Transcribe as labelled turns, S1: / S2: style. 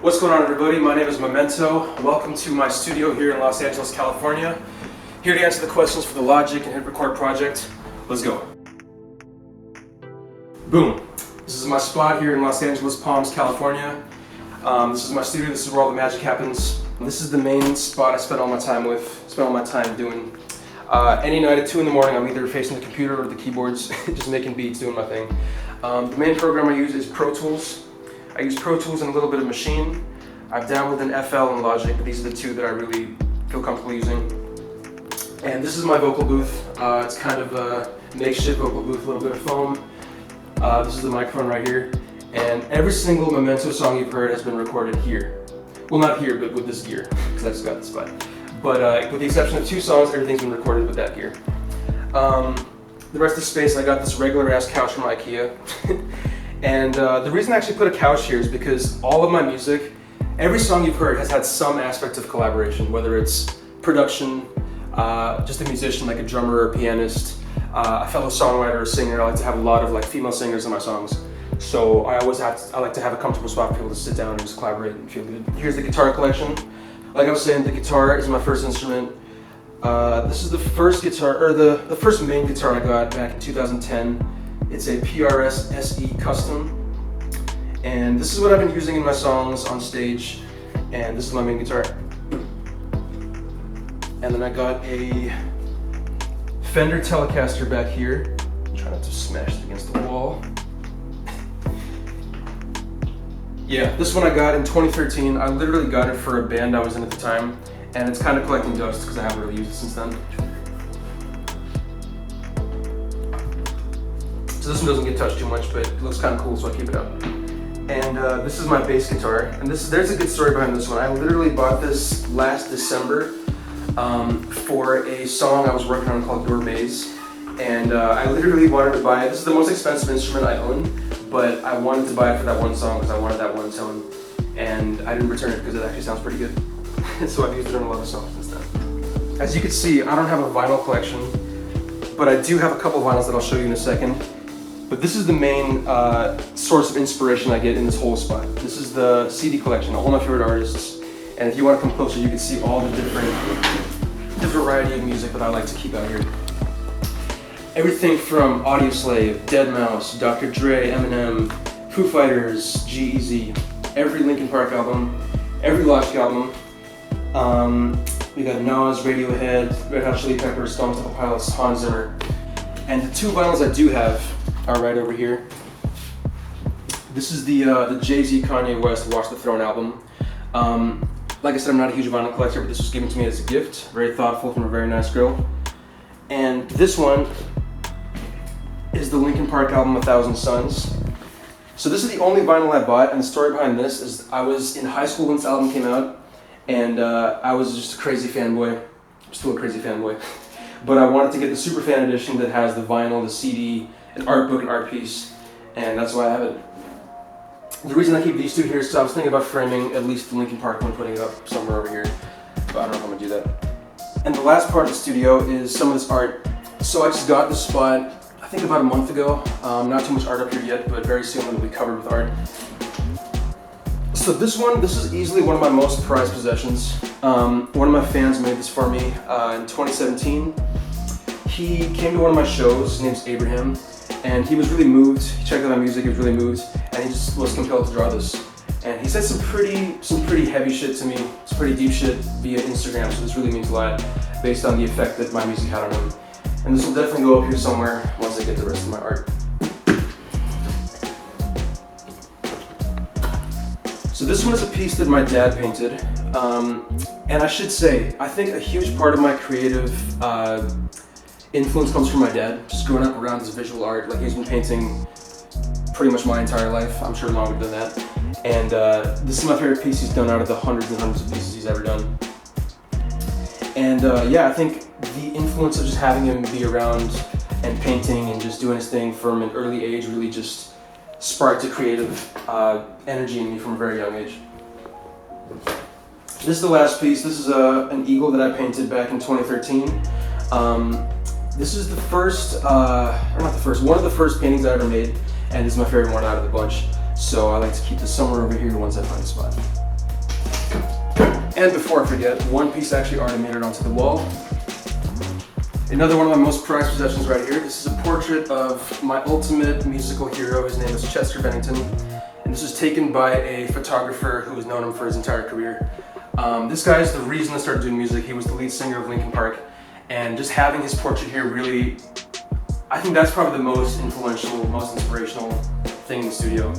S1: What's going on, everybody? My name is Memento. Welcome to my studio here in Los Angeles, California. Here to answer the questions for the Logic and hitRECord project. Let's go. Boom. This is my spot here in Los Angeles, Palms, California. This is my studio. This is where all the magic happens. This is the main spot I spend all my time doing. Any night at 2 in the morning, I'm either facing the computer or the keyboards, just making beats, doing my thing. The main program I use is Pro Tools. I use Pro Tools and a little bit of Machine. I've dabbled in FL and Logic, but these are the two that I really feel comfortable using. And this is my vocal booth. It's kind of a makeshift vocal booth, a little bit of foam. This is the microphone right here. And every single Memento song you've heard has been recorded here. Well, not here, but with this gear, because I just got this spot. But with the exception of 2 songs, everything's been recorded with that gear. The rest of the space, I got this regular ass couch from IKEA. And the reason I actually put a couch here is because all of my music, every song you've heard has had some aspect of collaboration, whether it's production, just a musician like a drummer or a pianist, a fellow songwriter or singer. I like to have a lot of female singers in my songs. So I like to have a comfortable spot for people to sit down and just collaborate and feel good. Here's the guitar collection. Like I was saying, the guitar is my first instrument. This is the first guitar, or the first main guitar I got back in 2010. It's a PRS SE Custom, and this is what I've been using in my songs on stage, and this is my main guitar. And then I got a Fender Telecaster back here. Try not to smash it against the wall. Yeah, this one I got in 2013. I literally got it for a band I was in at the time, and it's kind of collecting dust because I haven't really used it since then. So this one doesn't get touched too much, but it looks kind of cool, so I keep it up. And this is my bass guitar, and there's a good story behind this one. I literally bought this last December for a song I was working on called Your Maze, and I literally wanted to buy it. This is the most expensive instrument I own, but I wanted to buy it for that one song because I wanted that one tone, and I didn't return it because it actually sounds pretty good. So I've used it on a lot of songs since then. As you can see, I don't have a vinyl collection, but I do have a couple of vinyls that I'll show you in a second. But this is the main source of inspiration I get in this whole spot. This is the CD collection of all my favorite artists. And if you want to come closer, you can see all the different variety of music that I like to keep out here. Everything from Audioslave, Deadmau5, Dr. Dre, Eminem, Foo Fighters, G-Eazy, every Linkin Park album, every Logic album. We got Nas, Radiohead, Red Hot Chili Peppers, Stone Temple Pilots, Hans Zimmer. And the 2 vinyls I do have are right over here. This is the Jay-Z Kanye West Watch the Throne album. Like I said, I'm not a huge vinyl collector, but this was given to me as a gift. Very thoughtful from a very nice girl. And this one is the Linkin Park album, 1,000 Suns. So this is the only vinyl I bought, and the story behind this is I was in high school when this album came out, and I was just a crazy fanboy. I'm still a crazy fanboy. But I wanted to get the super fan edition that has the vinyl, the CD, an art book, an art piece, and that's why I have it. The reason I keep these 2 here is because I was thinking about framing at least the Linkin Park one, putting it up somewhere over here, but I don't know if I'm going to do that. And the last part of the studio is some of this art. So I just got this spot, I think about a month ago. Not too much art up here yet, but very soon it'll be covered with art. So this is easily one of my most prized possessions. One of my fans made this for me in 2017. He came to one of my shows, his name's Abraham, and he was really moved. He checked out my music, he was really moved, and he just was compelled to draw this. And he said some pretty heavy shit to me, some pretty deep shit via Instagram, so this really means a lot based on the effect that my music had on him. And this will definitely go up here somewhere once I get the rest of my art. So this one is a piece that my dad painted, and I should say, I think a huge part of my creative influence comes from my dad. Just growing up around this visual art, he's been painting pretty much my entire life, I'm sure longer than that. And this is my favorite piece he's done out of the hundreds and hundreds of pieces he's ever done. And yeah, I think the influence of just having him be around and painting and just doing his thing from an early age really just sparked a creative energy in me from a very young age. This is the last piece. This is an eagle that I painted back in 2013. This is the first, or not the first, one of the first paintings I ever made, and this is my favorite one out of the bunch. So I like to keep this somewhere over here once I find a spot. And before I forget, one piece actually already made it onto the wall. Another one of my most prized possessions right here. This is a portrait of my ultimate musical hero. His name is Chester Bennington. And this was taken by a photographer who has known him for his entire career. This guy is the reason I started doing music. He was the lead singer of Linkin Park. And just having his portrait here really, I think that's probably the most influential, most inspirational thing in the studio.